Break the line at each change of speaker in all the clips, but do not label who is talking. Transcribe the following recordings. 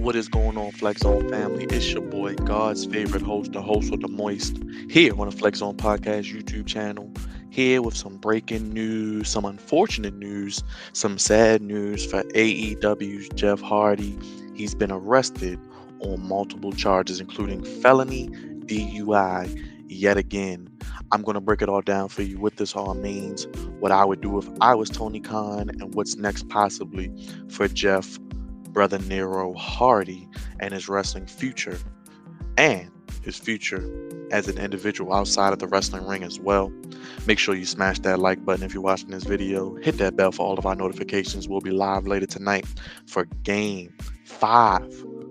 What is going on, Flex Zone family? It's your boy, God's favorite host, the host with the moist, here on the Flex Zone Podcast YouTube channel. Here with some breaking news, some unfortunate news, some sad news for AEW's Jeff Hardy. He's been arrested on multiple charges, including felony DUI yet again. I'm going to break it all down for you, what this all means, what I would do if I was Tony Khan, and what's next possibly for Jeff Brother Nero Hardy and his wrestling future and his future as an individual outside of the wrestling ring as well. Make sure you smash that like button if you're watching this video. Hit that bell for all of our notifications. We'll be live later tonight for game 5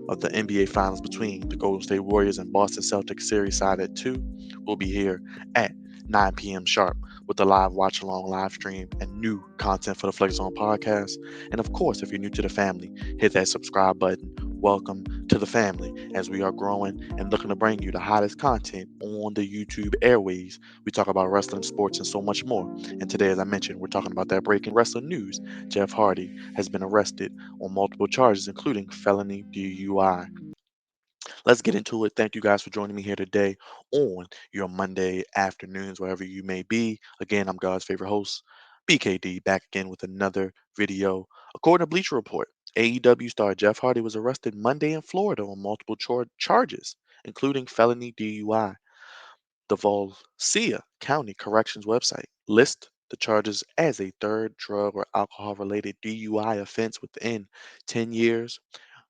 of the NBA Finals between the Golden State Warriors and Boston Celtics series side at 2. We'll be here at 9 p.m. sharp with the live watch along live stream and new content for the Flex Zone podcast. And of course, if you're new to the family, hit that subscribe button. Welcome to the family as we are growing and looking to bring you the hottest content on the YouTube airways. We talk about wrestling, sports, and so much more. And today, as I mentioned, we're talking about that breaking wrestling news. Jeff Hardy has been arrested on multiple charges, including felony DUI. Let's get into it. Thank you guys for joining me here today on your Monday afternoons, wherever you may be. Again, I'm God's favorite host, BKD, back again with another video. According to Bleacher Report, AEW star Jeff Hardy was arrested Monday in Florida on multiple charges, including felony DUI. The Volcea County Corrections website lists the charges as a third drug or alcohol related DUI offense within 10 years.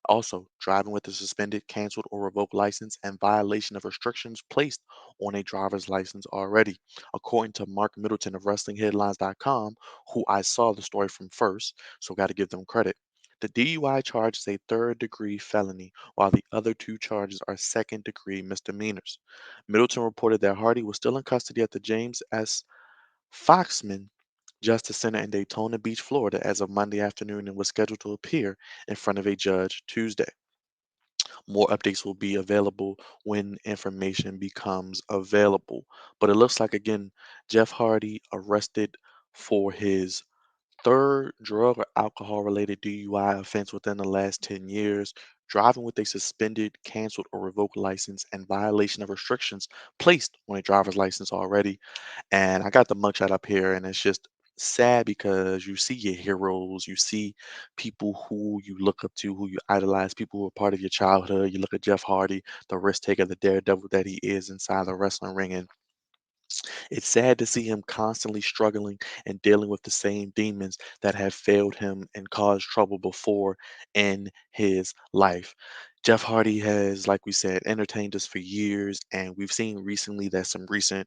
Also, driving with a suspended, canceled, or revoked license and violation of restrictions placed on a driver's license already. According to Mark Middleton of WrestlingHeadlines.com, who I saw the story from first, so got to give them credit. The DUI charge is a third degree felony, while the other two charges are second degree misdemeanors. Middleton reported that Hardy was still in custody at the James S. Foxman Justice Center in Daytona Beach, Florida, as of Monday afternoon and was scheduled to appear in front of a judge Tuesday. More updates will be available when information becomes available. But it looks like, again, Jeff Hardy arrested for his third drug or alcohol related DUI offense within the last 10 years, driving with a suspended, canceled, or revoked license, and violation of restrictions placed on a driver's license already. And I got the mugshot up here, and it's just sad because you see your heroes, you see people who you look up to, who you idolize, people who are part of your childhood. You look at Jeff Hardy, the risk taker, the daredevil that he is inside the wrestling ring, and it's sad to see him constantly struggling and dealing with the same demons that have failed him and caused trouble before in his life. Jeff Hardy has, like we said, entertained us for years, and we've seen recently that some recent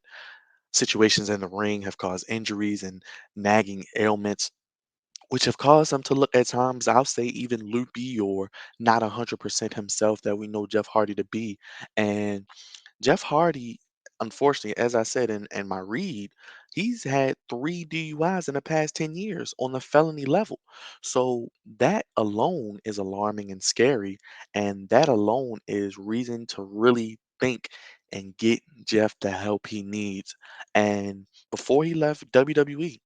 situations in the ring have caused injuries and nagging ailments, which have caused him to look at times, I'll say, even loopy or not 100% himself that we know Jeff Hardy to be. And Jeff Hardy, unfortunately, as I said in my read, he's had 3 DUIs in the past 10 years on the felony level. So that alone is alarming and scary. And that alone is reason to really think and get Jeff the help he needs. And before he left WWE,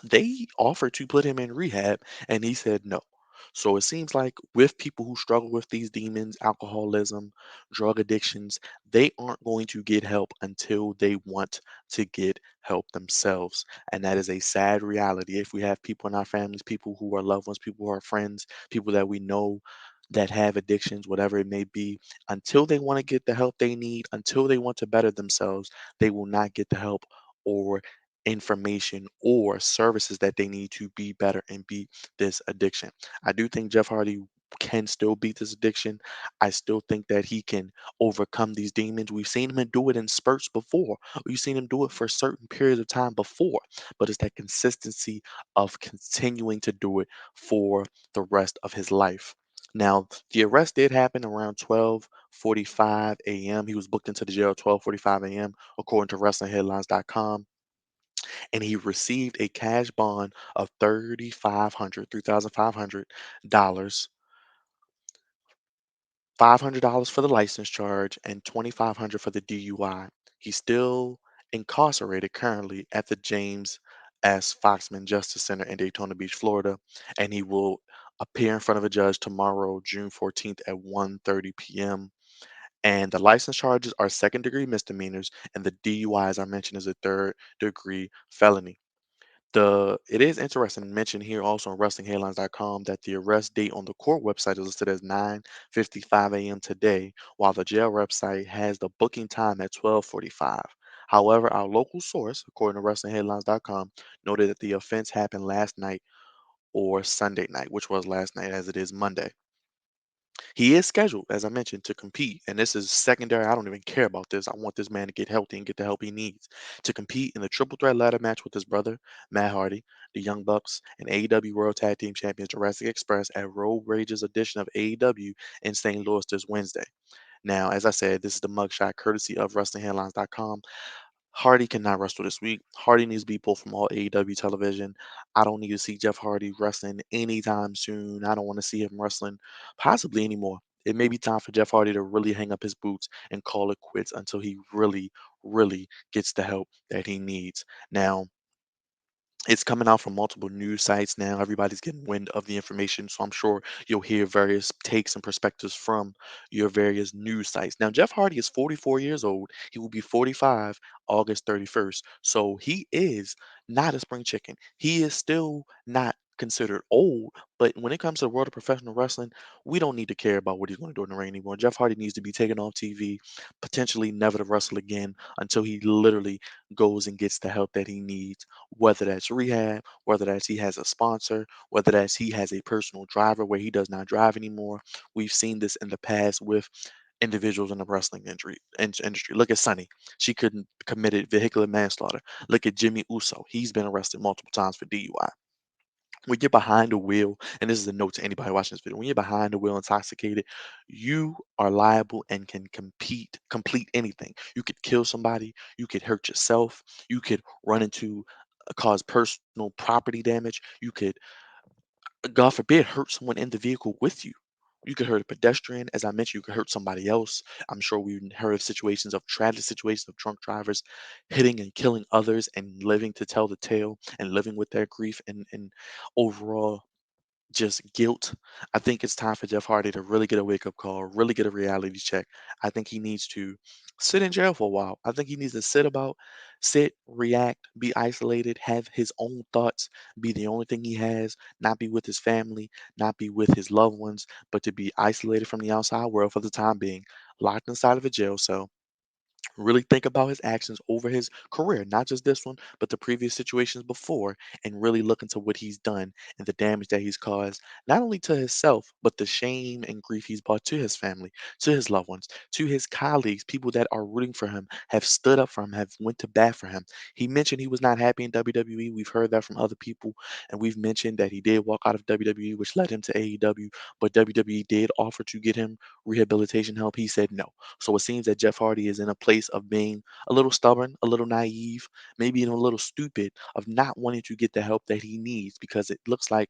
they offered to put him in rehab and he said no. So it seems like with people who struggle with these demons, alcoholism, drug addictions, they aren't going to get help until they want to get help themselves. And that is a sad reality. If we have people in our families, people who are loved ones, people who are friends, people that we know that have addictions, whatever it may be, until they want to get the help they need, until they want to better themselves, they will not get the help or information or services that they need to be better and beat this addiction. I do think Jeff Hardy can still beat this addiction. I still think that he can overcome these demons. We've seen him do it in spurts before. We've seen him do it for certain periods of time before, but it's that consistency of continuing to do it for the rest of his life. Now, the arrest did happen around 12:45 a.m. He was booked into the jail at 12:45 a.m. according to WrestlingHeadlines.com, and he received a cash bond of $3,500 $500 for the license charge, and $2,500 for the DUI. He's still incarcerated currently at the James S. Foxman Justice Center in Daytona Beach, Florida, and he will appear in front of a judge tomorrow, June 14th at 1:30 p.m. And the license charges are second degree misdemeanors, and the DUI, as I mentioned, is a third degree felony. It is interesting to mention here also on WrestlingHeadlines.com that the arrest date on the court website is listed as 9:55 a.m. today, while the jail website has the booking time at 12:45. However, our local source, according to WrestlingHeadlines.com, noted that the offense happened last night or Sunday night, which was last night as it is Monday. He is scheduled, as I mentioned, to compete, and this is secondary. I don't even care about this. I want this man to get healthy and get the help he needs to compete in the triple threat ladder match with his brother, Matt Hardy, the Young Bucks, and AEW World Tag Team Champions Jurassic Express at Road Rage's edition of AEW in St. Louis this Wednesday. Now, as I said, this is the mugshot courtesy of WrestlingHeadlines.com. Hardy cannot wrestle this week. Hardy needs to be pulled from all AEW television. I don't need to see Jeff Hardy wrestling anytime soon. I don't want to see him wrestling possibly anymore. It may be time for Jeff Hardy to really hang up his boots and call it quits until he really, really gets the help that he needs. Now, it's coming out from multiple news sites now. Everybody's getting wind of the information. So I'm sure you'll hear various takes and perspectives from your various news sites. Now, Jeff Hardy is 44 years old. He will be 45 August 31st. So he is not a spring chicken. He is still not considered old, but when it comes to the world of professional wrestling, we don't need to care about what he's going to do in the ring anymore. Jeff Hardy needs to be taken off TV, potentially never to wrestle again until he literally goes and gets the help that he needs, whether that's rehab, whether that's he has a sponsor, whether that's he has a personal driver where he does not drive anymore. We've seen this in the past with individuals in the wrestling industry. Look at Sunny. She couldn't committed vehicular manslaughter. Look at Jimmy Uso. He's been arrested multiple times for DUI. When you're behind the wheel, and this is a note to anybody watching this video, when you're behind the wheel intoxicated, you are liable and can complete anything. You could kill somebody, you could hurt yourself, you could run into cause personal property damage, you could, God forbid, hurt someone in the vehicle with you. You could hurt a pedestrian, as I mentioned, you could hurt somebody else. I'm sure we've heard of situations of tragic situations of drunk drivers hitting and killing others and living to tell the tale and living with their grief and overall just guilt. I think it's time for Jeff Hardy to really get a wake up call, really get a reality check. I think he needs to sit in jail for a while. I think he needs to sit, react, be isolated, have his own thoughts, be the only thing he has, not be with his family, not be with his loved ones, but to be isolated from the outside world for the time being, locked inside of a jail cell, really think about his actions over his career, not just this one, but the previous situations before, and really look into what he's done and the damage that he's caused, not only to himself, but the shame and grief he's brought to his family, to his loved ones, to his colleagues, people that are rooting for him, have stood up for him, have went to bat for him. He mentioned he was not happy in WWE. We've heard that from other people, and we've mentioned that he did walk out of WWE, which led him to AEW, but WWE did offer to get him rehabilitation help. He said no. So it seems that Jeff Hardy is in a place of being a little stubborn, a little naive, maybe even a little stupid, of not wanting to get the help that he needs because it looks like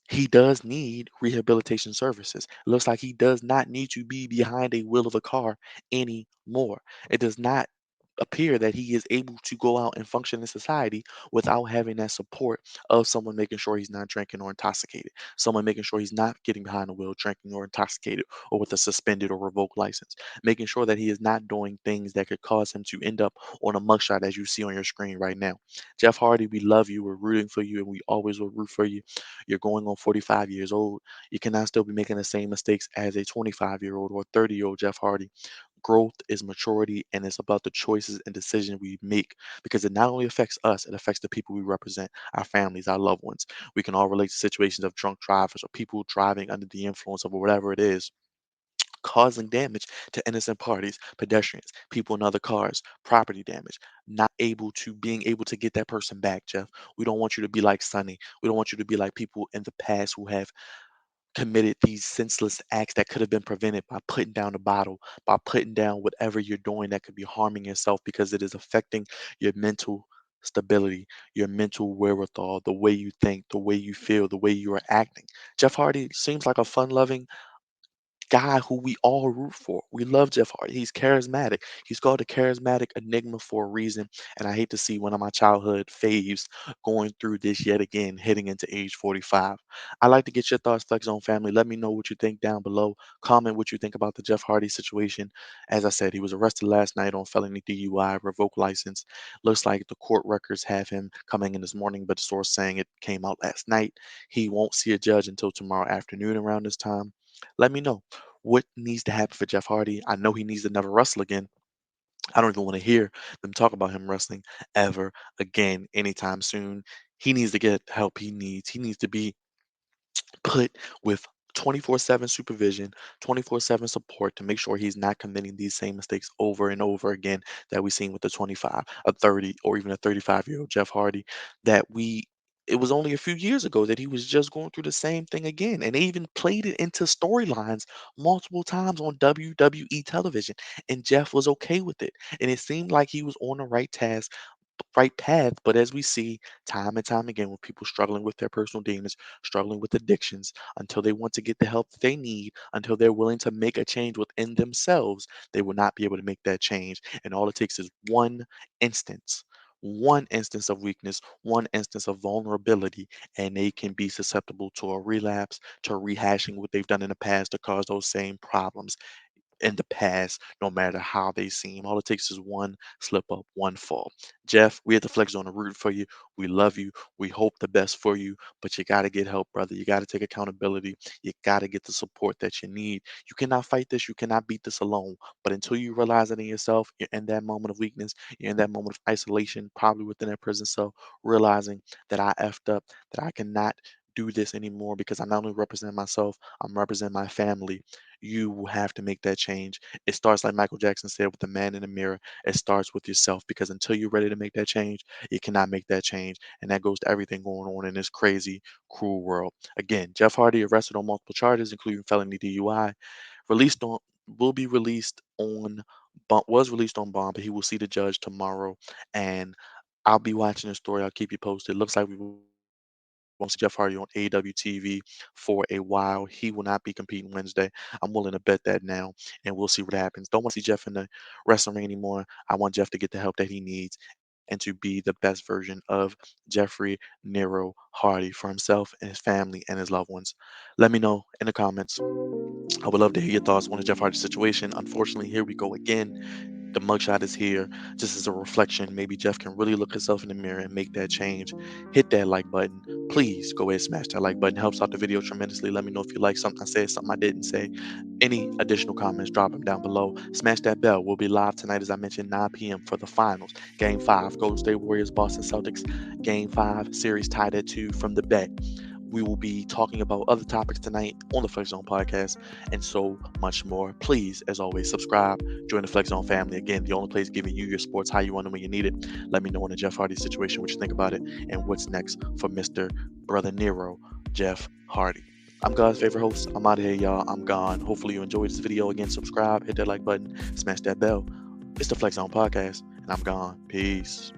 he does need rehabilitation services. It looks like he does not need to be behind a wheel of a car anymore. It does not appear that he is able to go out and function in society without having that support of someone making sure he's not drinking or intoxicated, someone making sure he's not getting behind the wheel drinking or intoxicated or with a suspended or revoked license, making sure that he is not doing things that could cause him to end up on a mugshot as you see on your screen right now. Jeff Hardy, we love you, we're rooting for you, and we always will root for you. You're going on 45 years old. You cannot still be making the same mistakes as a 25-year-old or 30-year-old Jeff Hardy. Growth is maturity, and it's about the choices and decisions we make because it not only affects us, it affects the people we represent, our families, our loved ones. We can all relate to situations of drunk drivers or people driving under the influence of whatever it is, causing damage to innocent parties, pedestrians, people in other cars, property damage, not able to being able to get that person back, Jeff. We don't want you to be like Sonny. We don't want you to be like people in the past who have committed these senseless acts that could have been prevented by putting down the bottle, by putting down whatever you're doing that could be harming yourself because it is affecting your mental stability, your mental wherewithal, the way you think, the way you feel, the way you are acting. Jeff Hardy seems like a fun loving, guy who we all root for. We love Jeff Hardy. He's charismatic. He's called a charismatic enigma for a reason. And I hate to see one of my childhood faves going through this yet again, hitting into age 45. I'd like to get your thoughts, Flex Zone family. Let me know what you think down below. Comment what you think about the Jeff Hardy situation. As I said, he was arrested last night on felony DUI, revoked license. Looks like the court records have him coming in this morning, but the source saying it came out last night. He won't see a judge until tomorrow afternoon around this time. Let me know what needs to happen for Jeff Hardy. I know he needs to never wrestle again. I don't even want to hear them talk about him wrestling ever again anytime soon. He needs to get help he needs. He needs to be put with 24/7 supervision, 24/7 support to make sure he's not committing these same mistakes over and over again that we've seen with the 25, a 30, or even a 35-year-old Jeff Hardy. That we It was only a few years ago that he was just going through the same thing again. And they even played it into storylines multiple times on WWE television. And Jeff was okay with it. And it seemed like he was on the right path. But as we see time and time again, with people struggling with their personal demons, struggling with addictions, until they want to get the help that they need, until they're willing to make a change within themselves, they will not be able to make that change. And all it takes is instance. One instance of weakness, one instance of vulnerability, and they can be susceptible to a relapse, to rehashing what they've done in the past to cause those same problems in the past, no matter how they seem. All it takes is one slip up, one fall. Jeff, we at the Flex Zone are rooting for you. We love you. We hope the best for you, but you got to get help, brother. You got to take accountability. You got to get the support that you need. You cannot fight this. You cannot beat this alone. But until you realize it in yourself, you're in that moment of weakness, you're in that moment of isolation, probably within that prison cell, realizing that I effed up, that I cannot do this anymore because I not only represent myself, I'm representing my family. You will have to make that change. It starts like Michael Jackson said with the man in the mirror. It starts with yourself, because until you're ready to make that change, you cannot make that change. And that goes to everything going on in this crazy, cruel world. Again, Jeff Hardy arrested on multiple charges, including felony DUI, released on will be released on was released on bond, but he will see the judge tomorrow. And I'll be watching the story. I'll keep you posted. Looks like we won't see Jeff Hardy on AEW TV for a while. He will not be competing Wednesday. I'm willing to bet that now, and we'll see what happens. Don't want to see Jeff in the wrestling ring anymore. I want Jeff to get the help that he needs and to be the best version of Jeffrey Nero Hardy for himself and his family and his loved ones. Let me know in the comments. I would love to hear your thoughts on the Jeff Hardy situation. Unfortunately, here we go again. The mugshot is here just as a reflection. Maybe Jeff can really look himself in the mirror and make that change. Hit that like button. Please go ahead and smash that like button. Helps out the video tremendously. Let me know if you like something I said, something I didn't say. Any additional comments, drop them down below. Smash that bell. We'll be live tonight, as I mentioned, 9 p.m. for the finals. Game 5, Golden State Warriors, Boston Celtics. Game 5, series tied at 2 from the bet. We will be talking about other topics tonight on the Flex Zone podcast and so much more. Please, as always, subscribe, join the Flex Zone family. Again, the only place giving you your sports how you want them when you need it. Let me know on the Jeff Hardy situation what you think about it and what's next for Mr. Brother Nero, Jeff Hardy. I'm God's favorite host. I'm out of here, y'all. I'm gone. Hopefully you enjoyed this video. Again, subscribe, hit that like button, smash that bell. It's the Flex Zone podcast, and I'm gone. Peace.